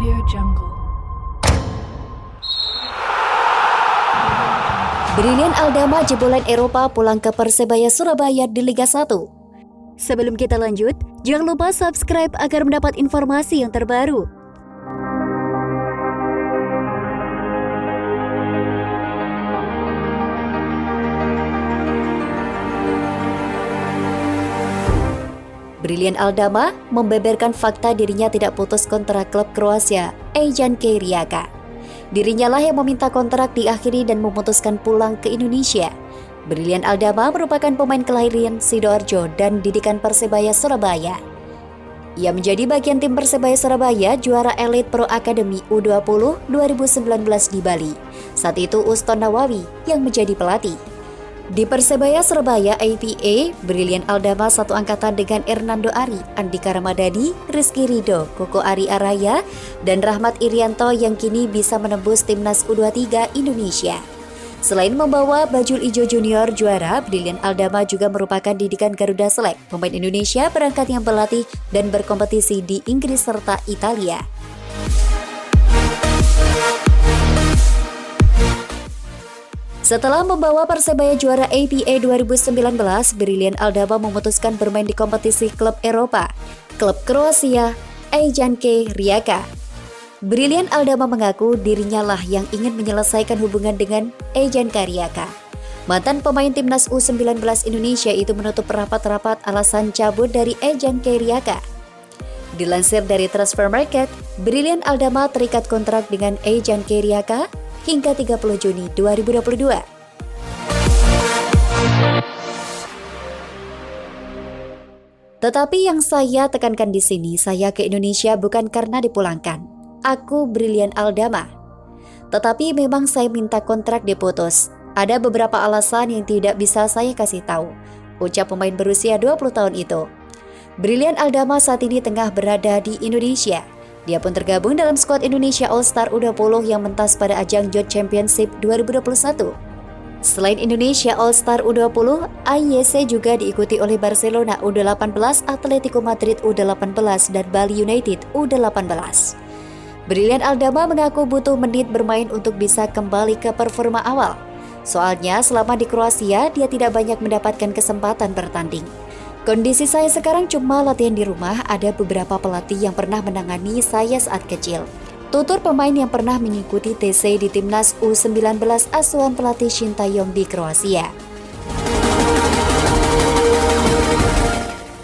Audio Jungle. Brilian Aldama jebolan Eropa pulang ke Persebaya Surabaya di Liga 1. Sebelum kita lanjut, jangan lupa subscribe agar mendapat informasi yang terbaru. Brilian Aldama membeberkan fakta dirinya tidak putus kontrak klub Kroasia, Ejnke Rijeka. Dirinya lah yang meminta kontrak diakhiri dan memutuskan pulang ke Indonesia. Brilian Aldama merupakan pemain kelahiran Sidoarjo dan didikan Persebaya Surabaya. Ia menjadi bagian tim Persebaya Surabaya juara Elite Pro Academy U20 2019 di Bali. Saat itu Uston Nawawi yang menjadi pelatih. Di Persebaya Surabaya APA, Brilian Aldama satu angkatan dengan Hernando Ari, Andika Ramadhani, Rizky Ridho, Koko Ari Araya, dan Rahmat Irianto yang kini bisa menembus timnas U23 Indonesia. Selain membawa Bajul Ijo Junior juara, Brilian Aldama juga merupakan didikan Garuda Select, pemain Indonesia berangkat yang berlatih dan berkompetisi di Inggris serta Italia. Setelah membawa Persebaya juara APA 2019, Brilian Aldama memutuskan bermain di kompetisi klub Eropa, klub Kroasia, Ejnke Rijeka. Brilian Aldama mengaku dirinya lah yang ingin menyelesaikan hubungan dengan Ejnke Rijeka. Mantan pemain timnas U19 Indonesia itu menutup rapat-rapat alasan cabut dari Ejnke Rijeka. Dilansir dari Transfer Market, Brilian Aldama terikat kontrak dengan Ejnke Rijeka hingga 30 Juni 2022. Tetapi yang saya tekankan di sini, saya ke Indonesia bukan karena dipulangkan. Aku Brilian Aldama. Tetapi memang saya minta kontrak diputus. Ada beberapa alasan yang tidak bisa saya kasih tahu, ucap pemain berusia 20 tahun itu. Brilian Aldama saat ini tengah berada di Indonesia. Dia pun tergabung dalam skuad Indonesia All-Star U20 yang mentas pada ajang Youth Championship 2021. Selain Indonesia All-Star U20, AYC juga diikuti oleh Barcelona U18, Atletico Madrid U18, dan Bali United U18. Brilian Aldama mengaku butuh menit bermain untuk bisa kembali ke performa awal. Soalnya selama di Kroasia, dia tidak banyak mendapatkan kesempatan bertanding. Kondisi saya sekarang cuma latihan di rumah, ada beberapa pelatih yang pernah menangani saya saat kecil. Tutur pemain yang pernah mengikuti TC di timnas U19 asuhan pelatih Shin Tae-yong di Kroasia.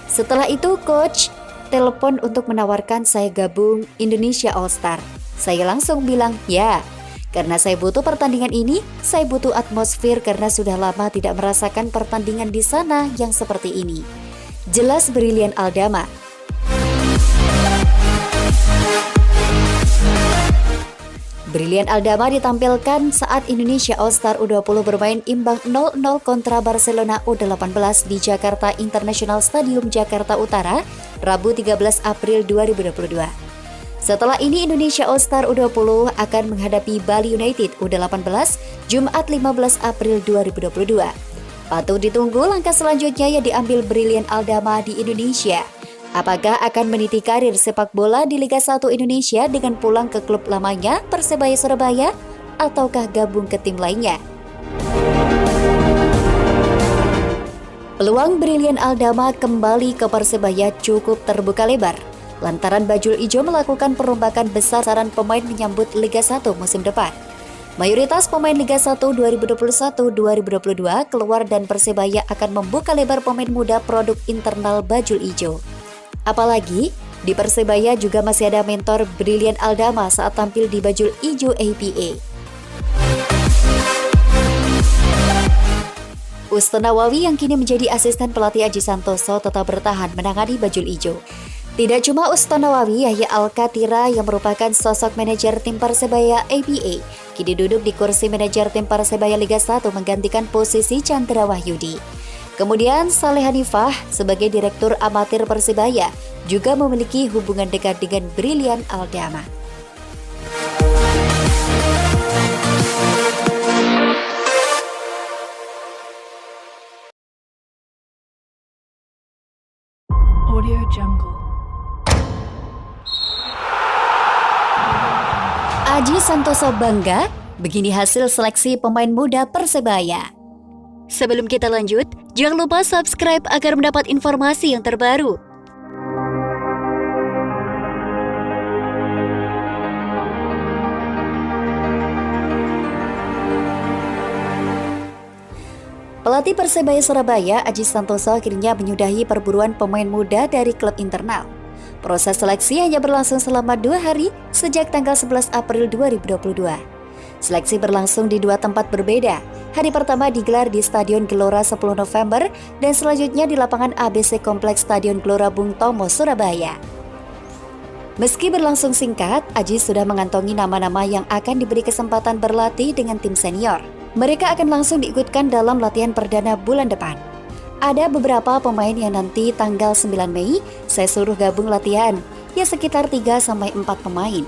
Setelah itu coach telepon untuk menawarkan saya gabung Indonesia All-Star. Saya langsung bilang ya, karena saya butuh pertandingan ini, saya butuh atmosfer karena sudah lama tidak merasakan pertandingan di sana yang seperti ini. Jelas Brilian Aldama. Brilian Aldama ditampilkan saat Indonesia All-Star U20 bermain imbang 0-0 kontra Barcelona U18 di Jakarta International Stadium, Jakarta Utara, Rabu 13 April 2022. Setelah ini Indonesia All-Star U20 akan menghadapi Bali United U18 Jumat 15 April 2022. Patut ditunggu langkah selanjutnya yang diambil Brilian Aldama di Indonesia. Apakah akan meniti karir sepak bola di Liga 1 Indonesia dengan pulang ke klub lamanya Persebaya Surabaya ataukah gabung ke tim lainnya? Peluang Brilian Aldama kembali ke Persebaya cukup terbuka lebar lantaran Bajul Ijo melakukan perombakan besar-besaran pemain menyambut Liga 1 musim depan. Mayoritas pemain Liga 1 2021-2022 keluar dan Persebaya akan membuka lebar pemain muda produk internal Bajul Ijo. Apalagi, di Persebaya juga masih ada mentor Brilian Aldama saat tampil di Bajul Ijo APA. Uston Nawawi yang kini menjadi asisten pelatih Aji Santoso tetap bertahan menangani Bajul Ijo. Tidak cuma Uston Nawawi, Yahya Al-Katira yang merupakan sosok manajer tim Persebaya APA, kini duduk di kursi manajer tim Persebaya Liga 1 menggantikan posisi Chandra Wahyudi. Kemudian Saleh Hanifah sebagai direktur amatir Persebaya juga memiliki hubungan dekat dengan Brilian Aldama. Audio Jungle. Aji Santoso bangga, begini hasil seleksi pemain muda Persebaya. Sebelum kita lanjut, jangan lupa subscribe agar mendapat informasi yang terbaru. Pelatih Persebaya Surabaya, Aji Santoso akhirnya menyudahi perburuan pemain muda dari klub internal. Proses seleksi hanya berlangsung selama 2 hari sejak tanggal 11 April 2022. Seleksi berlangsung di 2 tempat berbeda. Hari pertama digelar di Stadion Gelora 10 November dan selanjutnya di lapangan ABC Kompleks Stadion Gelora Bung Tomo, Surabaya. Meski berlangsung singkat, Aji sudah mengantongi nama-nama yang akan diberi kesempatan berlatih dengan tim senior. Mereka akan langsung diikutkan dalam latihan perdana bulan depan. Ada beberapa pemain yang nanti tanggal 9 Mei saya suruh gabung latihan, ya sekitar 3-4 pemain,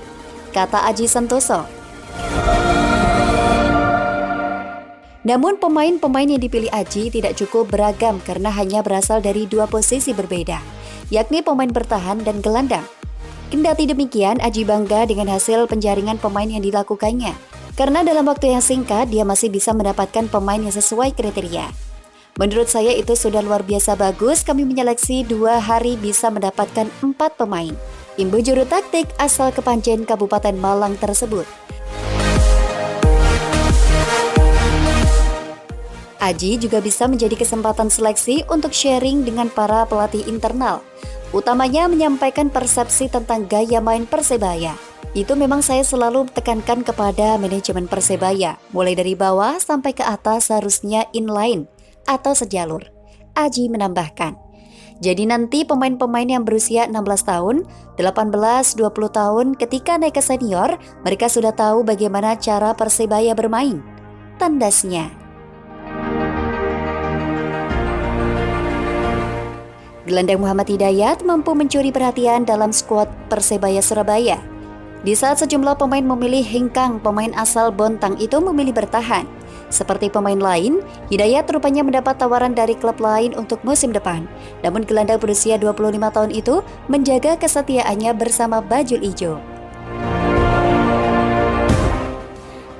kata Aji Santoso. Namun pemain-pemain yang dipilih Aji tidak cukup beragam karena hanya berasal dari 2 posisi berbeda, yakni pemain bertahan dan gelandang. Kendati demikian, Aji bangga dengan hasil penjaringan pemain yang dilakukannya, karena dalam waktu yang singkat dia masih bisa mendapatkan pemain yang sesuai kriteria. Menurut saya itu sudah luar biasa bagus, kami menyeleksi 2 hari bisa mendapatkan 4 pemain. Imbu juru taktik asal Kepanjen Kabupaten Malang tersebut. Aji juga bisa menjadi kesempatan seleksi untuk sharing dengan para pelatih internal, utamanya menyampaikan persepsi tentang gaya main Persebaya. Itu memang saya selalu tekankan kepada manajemen Persebaya, mulai dari bawah sampai ke atas harusnya inline atau sejalur. Aji menambahkan, jadi nanti pemain-pemain yang berusia 16 tahun, 18, 20 tahun ketika naik ke senior, mereka sudah tahu bagaimana cara Persebaya bermain, tandasnya. Gelandang Muhammad Hidayat mampu mencuri perhatian dalam skuad Persebaya Surabaya. Di saat sejumlah pemain memilih hengkang, pemain asal Bontang itu memilih bertahan. Seperti pemain lain, Hidayat rupanya mendapat tawaran dari klub lain untuk musim depan. Namun gelandang berusia 25 tahun itu menjaga kesetiaannya bersama Bajul Ijo.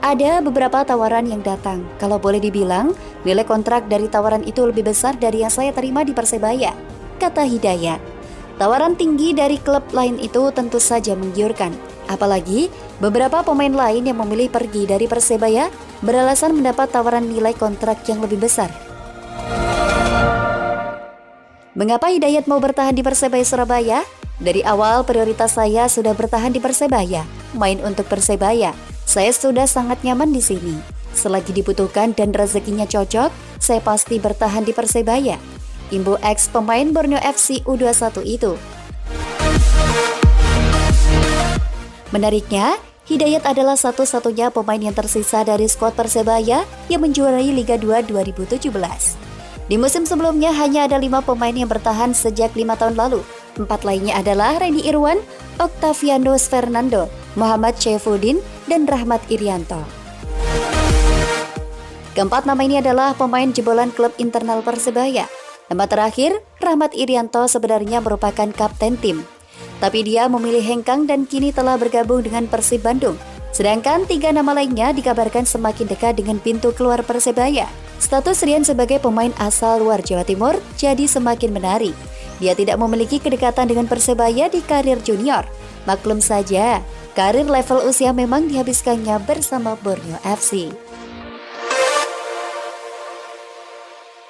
Ada beberapa tawaran yang datang. Kalau boleh dibilang, nilai kontrak dari tawaran itu lebih besar dari yang saya terima di Persebaya, kata Hidayat. Tawaran tinggi dari klub lain itu tentu saja menggiurkan. Apalagi beberapa pemain lain yang memilih pergi dari Persebaya beralasan mendapat tawaran nilai kontrak yang lebih besar. Mengapa Hidayat mau bertahan di Persebaya Surabaya? Dari awal prioritas saya sudah bertahan di Persebaya, main untuk Persebaya. Saya sudah sangat nyaman di sini. Selagi dibutuhkan dan rezekinya cocok, saya pasti bertahan di Persebaya. Imbu ex pemain Borneo FC U21 itu. Menariknya, Hidayat adalah satu-satunya pemain yang tersisa dari skuad Persebaya yang menjuarai Liga 2 2017. Di musim sebelumnya hanya ada 5 pemain yang bertahan sejak 5 tahun lalu. 4 lainnya adalah Reni Irwan, Octavianus Fernando, Muhammad Syaifuddin, dan Rahmat Irianto. Keempat nama ini adalah pemain jebolan klub internal Persebaya. Nama terakhir, Rahmat Irianto sebenarnya merupakan kapten tim. Tapi dia memilih hengkang dan kini telah bergabung dengan Persib Bandung. Sedangkan 3 nama lainnya dikabarkan semakin dekat dengan pintu keluar Persebaya. Status Rian sebagai pemain asal luar Jawa Timur jadi semakin menarik. Dia tidak memiliki kedekatan dengan Persebaya di karir junior. Maklum saja, karir level usia memang dihabiskannya bersama Borneo FC.